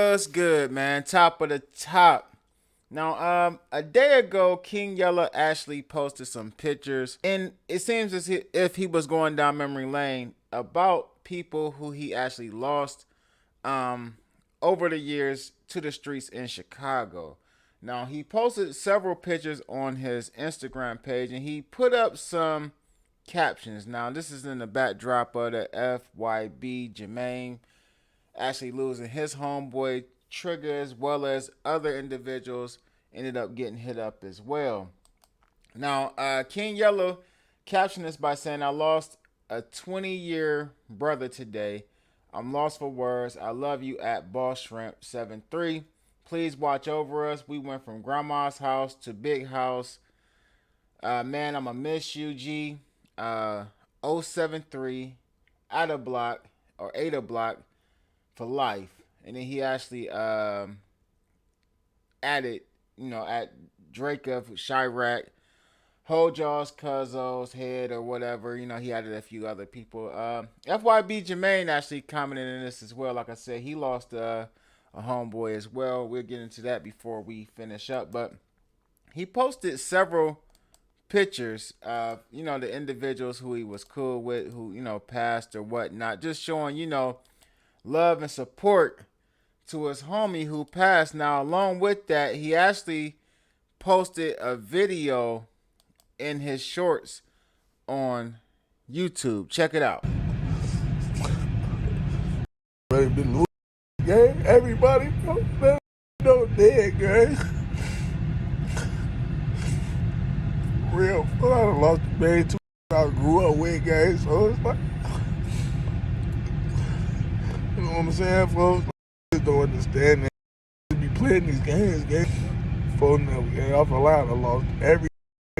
What's good, man? Top of the top. Now, a day ago, King Yella actually posted some pictures, and it seems as if he was going down memory lane about people who he actually lost um, over the years to the streets in Chicago. Now, he posted several pictures on his Instagram page, and he put up some captions. Now, this is in the backdrop of the FYB Jmane actually losing his homeboy Trigga, as well as other individuals ended up getting hit up as well. Now, King Yellow captioned this by saying, I lost a 20-year brother today. I'm lost for words. I love you at Boss Shrimp 73. Please watch over us. We went from grandma's house to big house. Man, I'ma miss you, G. 073 out of block or Ada block for life. And then he actually added, at Drake of Chirac, Hold Jaw's Cuzzo's head or whatever. He added a few other people. FYB Jmane actually commented in this as well. Like I said, he lost a homeboy as well. We'll get into that before we finish up. But he posted several pictures of, the individuals who he was cool with, who, passed or whatnot. Just showing, love and support to his homie who passed. Now, along with that, he actually posted a video in his shorts on YouTube. Check it out. Everybody dead, gang. Real, I lost the man too. I grew up with, gang, so it's like, you know what I'm saying, folks? Just don't understand that. Be playing these games, gang. Folks never, gang. I feel like I lost every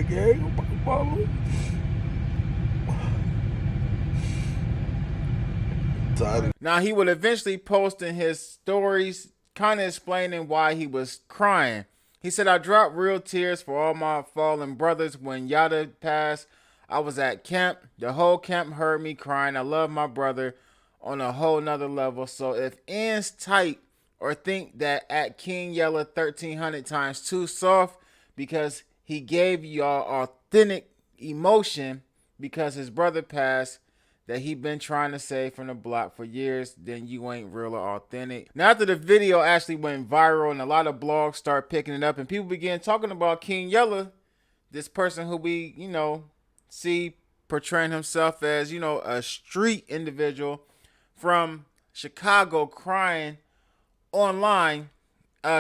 game. Now, he would eventually post in his stories, kind of explaining why he was crying. He said, I dropped real tears for all my fallen brothers. When Yada passed, I was at camp. The whole camp heard me crying. I love my brother on a whole nother level. So if ends tight or think that at King Yella 1300 times too soft because he gave y'all authentic emotion because his brother passed that he been trying to say from the block for years, then you ain't real or authentic. Now, after the video actually went viral and a lot of blogs start picking it up and people began talking about King Yella, this person who we, see portraying himself as, a street individual from Chicago crying online,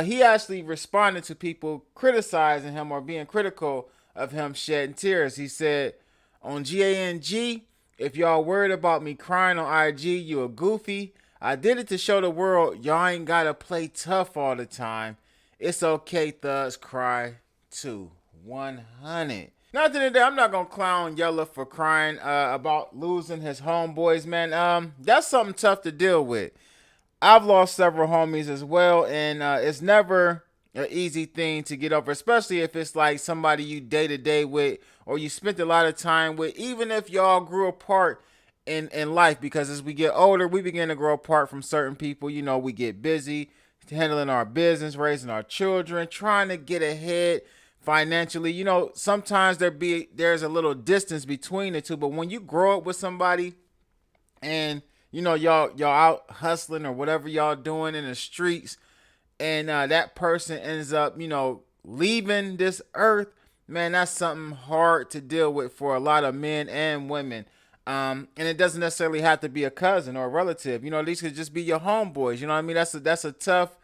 he actually responded to people criticizing him or being critical of him shedding tears. He said, on GANG, if y'all worried about me crying on IG, you a goofy. I did it to show the world y'all ain't gotta play tough all the time. It's okay, thugs cry too. 100. Now, at the end of the day, I'm not gonna clown Yella for crying about losing his homeboys, man. That's something tough to deal with. I've lost several homies as well, and it's never an easy thing to get over, especially if it's like somebody you day to day with or you spent a lot of time with, even if y'all grew apart in life, because as we get older, we begin to grow apart from certain people. We get busy handling our business, raising our children, trying to get ahead financially. Sometimes there's a little distance between the two, but when you grow up with somebody and y'all out hustling or whatever y'all doing in the streets, and that person ends up, leaving this earth, man, that's something hard to deal with for a lot of men and women. And it doesn't necessarily have to be a cousin or a relative. These could just be your homeboys. You know what I mean? That's a tough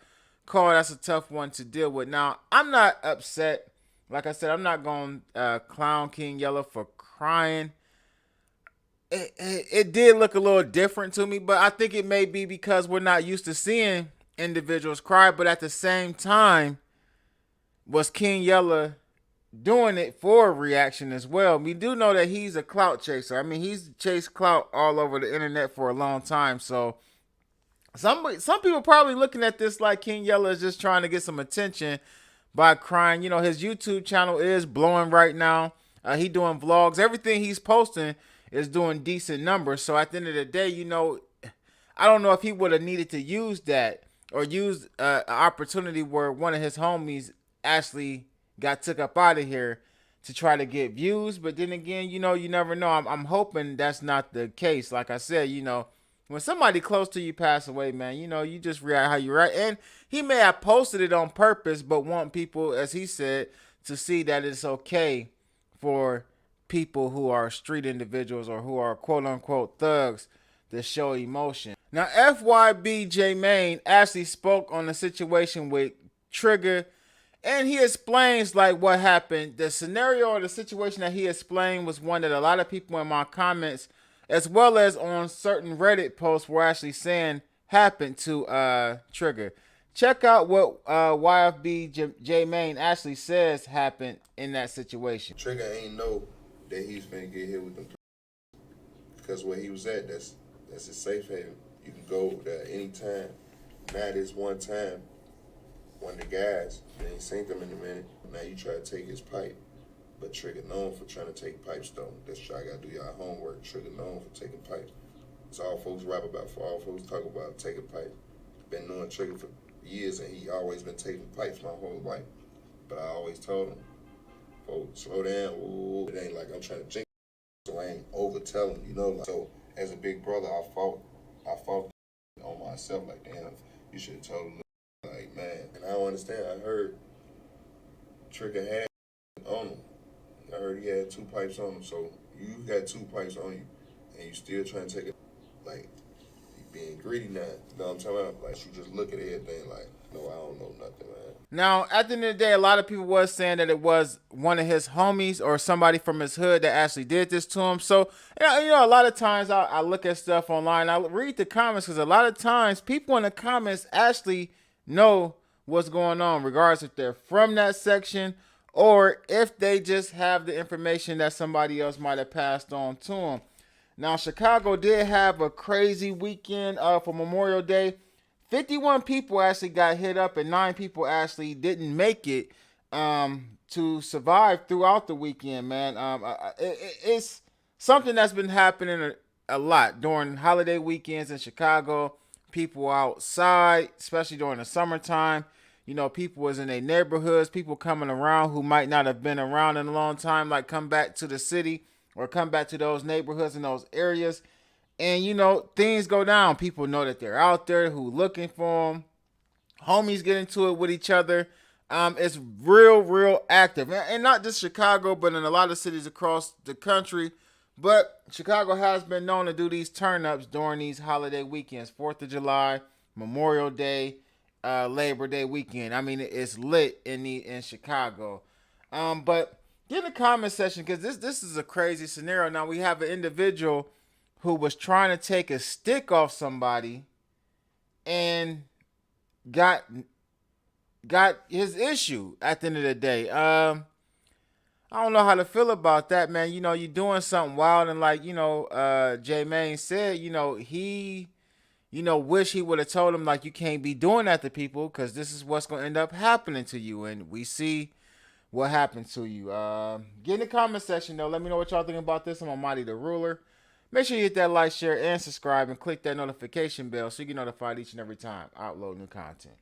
call. That's a tough one to deal with. Now, I'm not upset. Like I said, I'm not going to clown King Yella for crying. It did look a little different to me, but I think it may be because we're not used to seeing individuals cry. But at the same time, was King Yella doing it for a reaction as well? We do know that he's a clout chaser. I mean, he's chased clout all over the internet for a long time. So some people probably looking at this like King Yella is just trying to get some attention by crying. His YouTube channel is blowing right now. He doing vlogs. Everything he's posting is doing decent numbers. So at the end of the day, I don't know if he would have needed to use that or used an opportunity where one of his homies actually got took up out of here to try to get views. But then again, you never know. I'm hoping that's not the case. Like I said, when somebody close to you pass away, man, you just react how you react. And he may have posted it on purpose, but want people, as he said, to see that it's okay for people who are street individuals or who are quote unquote thugs to show emotion. Now, FYB Jmane actually spoke on the situation with Trigga, and he explains like what happened. The scenario or the situation that he explained was one that a lot of people in my comments, as well as on certain Reddit posts, were actually saying happened to Trigga. Check out what YFB Jmane actually says happened in that situation. Trigga ain't know that he's finna get hit with them because where he was at, that's his safe haven. You can go there anytime. Now this one time, one of the guys, you ain't seen them in a minute. Now you try to take his pipe. But Trigga known for trying to take pipes though. That's why I gotta do y'all homework. Trigga known for taking pipes. It's all folks rap about, for all folks talk about taking pipes. Been knowing Trigga for years and he always been taking pipes my whole life. But I always told him, folks, slow down. Ooh, it ain't like I'm trying to jinx, so I ain't over telling, Like, so as a big brother, I fought on myself. Like, damn, you should have told him. Like, man, and I don't understand. I heard Trigga had on him. I heard he had 2 pipes on him. So you got 2 pipes on you, and you still trying to take it. Like, you being greedy now. You know what I'm talking about? Like, you just look at everything like, no, I don't know nothing, man. Now, at the end of the day, a lot of people was saying that it was one of his homies or somebody from his hood that actually did this to him. So, a lot of times I look at stuff online. I read the comments because a lot of times people in the comments actually know what's going on, regardless if they're from that section or if they just have the information that somebody else might have passed on to them. Now, Chicago did have a crazy weekend for Memorial Day. 51 people actually got hit up and 9 people actually didn't make it to survive throughout the weekend, man. It's something that's been happening a lot during holiday weekends in Chicago. People outside, especially during the summertime. People was in their neighborhoods, people coming around who might not have been around in a long time, like come back to the city or come back to those neighborhoods and those areas. And, things go down. People know that they're out there who looking for them. Homies get into it with each other. It's real active. And not just Chicago, but in a lot of cities across the country. But Chicago has been known to do these turn-ups during these holiday weekends. 4th of July, Memorial Day, Labor Day weekend. I mean, it's lit in Chicago. But get in the comment section because this is a crazy scenario. Now, we have an individual who was trying to take a stick off somebody and got his issue at the end of the day. I don't know how to feel about that, man. You're doing something wild, and like, Jmane said, he, wish he would have told him, like, you can't be doing that to people because this is what's going to end up happening to you. And we see what happened to you. Get in the comment section, though. Let me know what y'all think about this. I'm Almighty the Ruler. Make sure you hit that like, share, and subscribe, and click that notification bell so you get notified each and every time I upload new content.